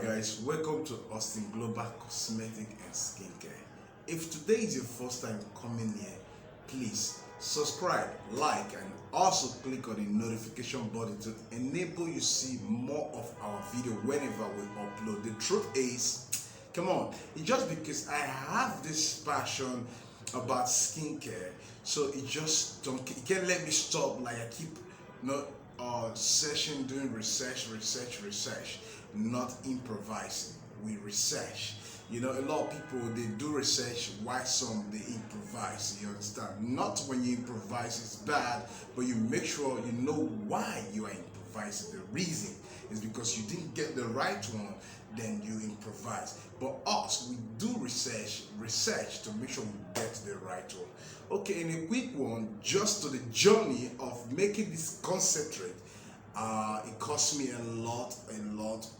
Guys, welcome to Austin Global Cosmetic and Skincare. If today is your first time coming here, please subscribe, like, and also click on the notification button to enable you see more of our video whenever we upload. The truth is, come on, it's just because I have this passion about skincare, so it can't let me stop. Like I keep session doing research, not improvising. We research. A lot of people, they do research, why some they improvise. You understand? Not when you improvise it's bad, but you make sure you know why you are improvising. The reason is because you didn't get the right one, then you improvise. But us, we do research to make sure we get the right one. Okay, in a quick one, just to the journey of making this concentrate, it cost me a lot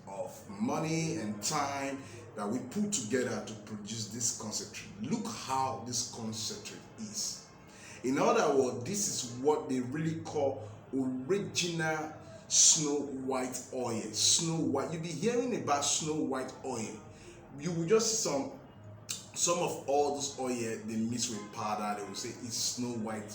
of money and time that we put together to produce this concentrate. Look how this concentrate is. In other words, this is what they really call original Snow White oil. Snow White. You'll be hearing about Snow White oil. You will just see some of all this oil they mix with powder. They will say it's Snow White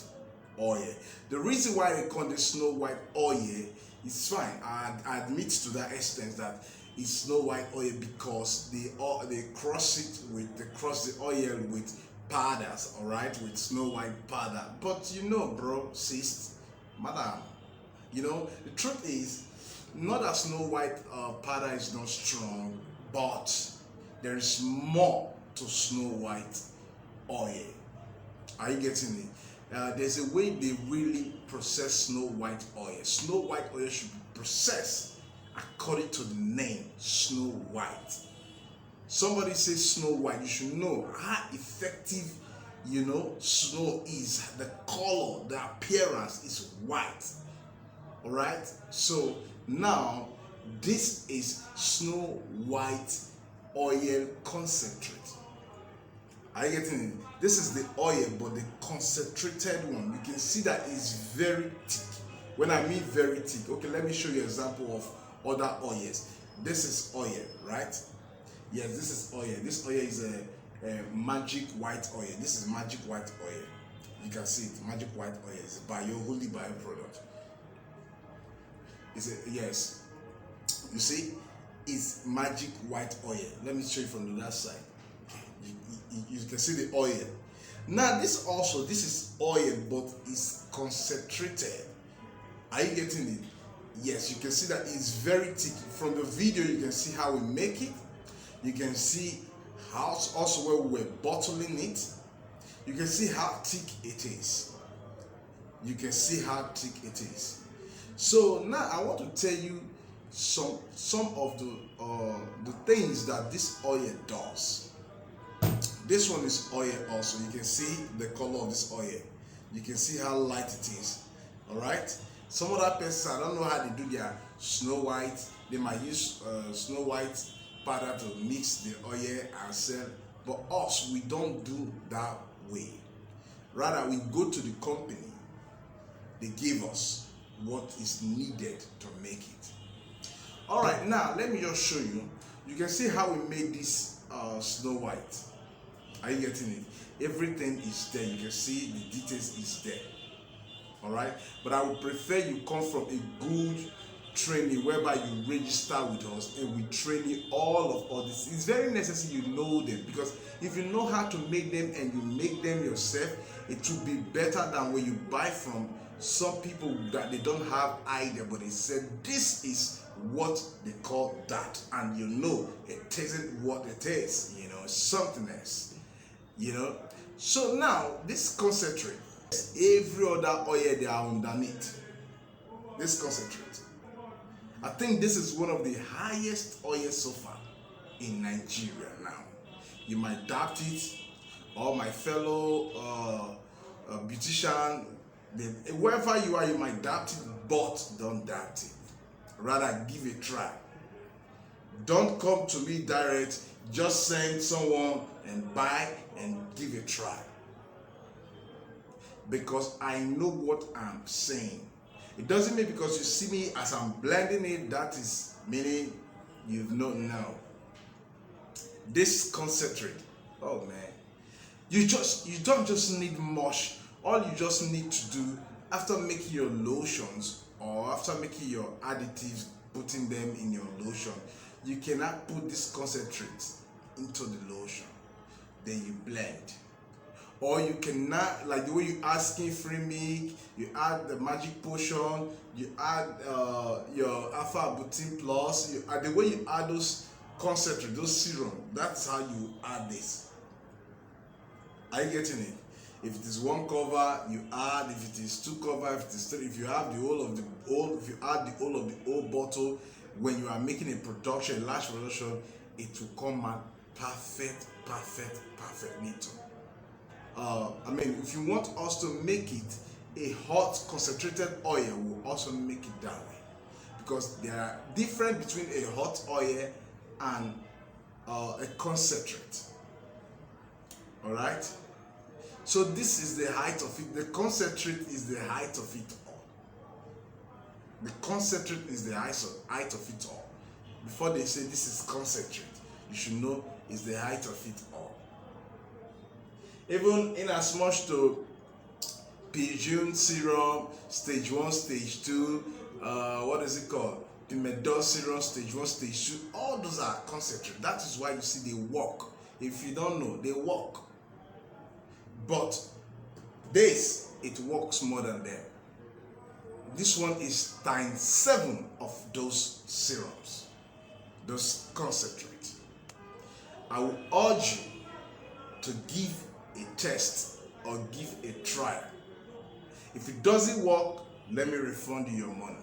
oil. The reason why they call this Snow White oil is fine. I admit to that extent that it's Snow White oil because they cross the oil with powders, all right, with Snow White powder. But bro, sis, madam, the truth is not that Snow White powder is not strong, but there is more to Snow White oil. Are you getting me? There's a way they really process Snow White oil. Snow White oil should be processed according to the name, Snow White. Somebody says Snow White, you should know how effective snow is. The color, the appearance is white. All right, so now this is Snow White oil concentrate. Are you getting it? This is the oil, but the concentrated one. You can see that it's very thick. When I mean very thick, okay, let me show you an example of other oils. This is oil, right? Yes, this is oil. This oil is a magic white oil. This is magic white oil. You can see it. Magic white oil is holy bio product. Yes. You see, it's magic white oil. Let me show you from the other side. You can see the oil. Now this is oil, but it's concentrated. Are you getting it? Yes, you can see that it's very thick. From the video, you can see how we make it. You can see how also where we're bottling it. You can see how thick it is. You can see how thick it is. So now I want to tell you some of the things that this oil does. This one is oil also. You can see the color of this oil. You can see how light it is. All right. Some other persons, I don't know how they do their Snow White. They might use Snow White powder to mix the oil and sell. But us, we don't do that way. Rather, we go to the company. They give us what is needed to make it. All right. Now, let me just show you. You can see how we made this Snow White. Are you getting it? Everything is there. You can see the details is there. All right, but I would prefer you come from a good training whereby you register with us and we train you all this. It's very necessary you know them, because if you know how to make them and you make them yourself, it will be better than when you buy from some people that they don't have idea, but they said this is what they call that, and it isn't what it is. Something else. So now this concentrate, every other oil they are underneath this concentrate. I think this is one of the highest oils so far in Nigeria now. You might doubt it, or my fellow beautician, wherever you are, you might doubt it, but don't doubt it. Rather, give it a try. Don't come to me direct. Just send someone and buy and give it a try. Because I know what I'm saying. It doesn't mean because you see me as I'm blending it, that is meaning you've not known. This concentrate, oh man, you don't just need much. All you just need to do after making your lotions or after making your additives, putting them in your lotion, you cannot put this concentrate into the lotion. Then you blend. Or you cannot, like the way you add skin free milk, you add the magic potion, you add your alpha arbutin plus, you add the way you add those concentrate, those serum. That's how you add this. Are you getting it? If it is one cover, you add. If it is two cover, if it is three, if you have the whole of the whole, if you add the whole of the whole bottle, when you are making a production, a large production, it will come out perfect neat. I mean, if you want us to make it a hot concentrated oil, we'll also make it that way, because there are difference between a hot oil and a concentrate. All right. So this is the height of it. The concentrate is the height of it all. The concentrate is the height of it all. Before they say this is concentrate, you should know it's the height of it all. Even in as much to Pijun serum, stage 1, stage 2, what is it called? Pimedol serum, stage 1, stage 2, all those are concentrate. That is why you see they work. If you don't know, they work. But this, it works more than them. This one is times 7 of those serums, those concentrates. I will urge you to give a test or give a trial. If it doesn't work, let me refund you your money.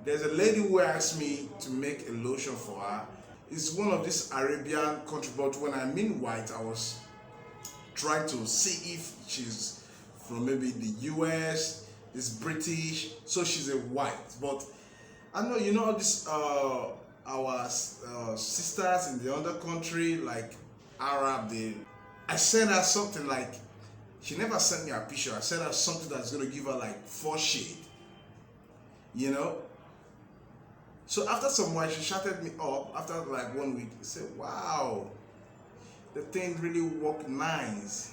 There's a lady who asked me to make a lotion for her. It's one of these Arabian country, but when I mean white, I was trying to see if she's from maybe the US, is British, so she's a white. But I know, you know, this our sisters in the other country, like Arab, I sent her something like, she never sent me a picture. I sent her something that's gonna give her like 4 shades, you know. So after some while, she shouted me up after like 1 week. She said, wow, the thing really worked nice,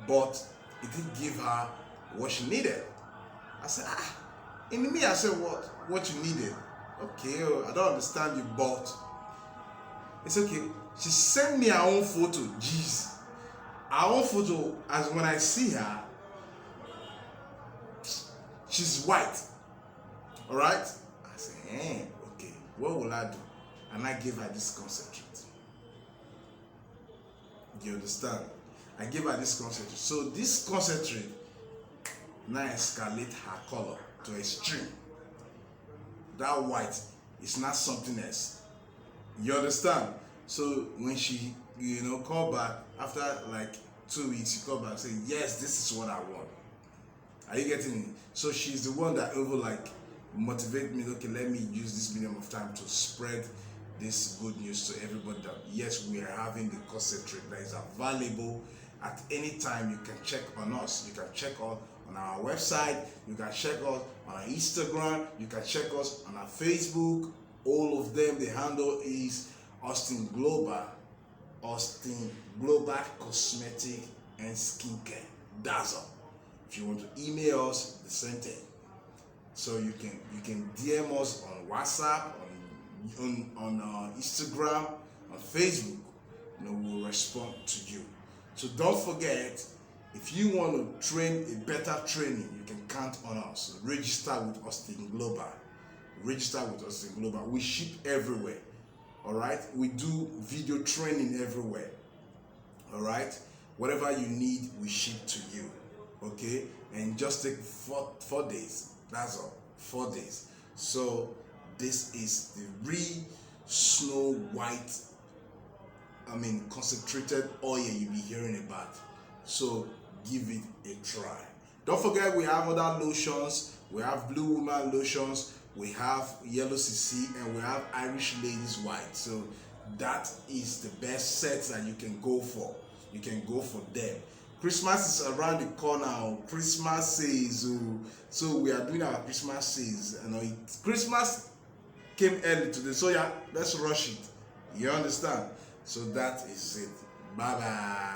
but it didn't give her what she needed. I said, in me, I said, what you needed? Okay, I don't understand you, but it's okay. She sent me her own photo. Jeez, her own photo, as when I see her, she's white. All right. I said, okay, what will I do? And I gave her this concentrate. Do you understand? I gave her this concentrate. So this concentrate now escalate her color to extreme. That white is not something else. You understand? So when she, you know, call back after like 2 weeks, she call back and say, yes, this is what I want. Are you getting it? So she's the one that over like motivate me. Okay, let me use this medium of time to spread this good news to everybody that yes, we are having the concentrate that is available at any time. You can check on us. You can check us on our website. You can check us on our Instagram. You can check us on our Facebook. All of them, the handle is Austin Global Cosmetic and Skincare. That's all. If you want to email us, the same thing. So you can DM us on WhatsApp, on Instagram, on Facebook. You know, we'll respond to you. So don't forget, if you want to train a better training, you can count on us. Register with Austin Global. Register with Austin Global. We ship everywhere. All right. We do video training everywhere. All right. Whatever you need, we ship to you. Okay. And just take 4 days. That's all. 4 days. So this is the real snow white, concentrated oil you'll be hearing about. So give it a try. Don't forget, we have other lotions. We have Blue Woman lotions. We have Yellow CC, and we have Irish Ladies White. So that is the best sets that you can go for. You can go for them. Christmas is around the corner. Oh. Christmas sales. Oh. So we are doing our Christmas sales. You know, Christmas came early today. So yeah, let's rush it. You understand? So that is it. Bye bye.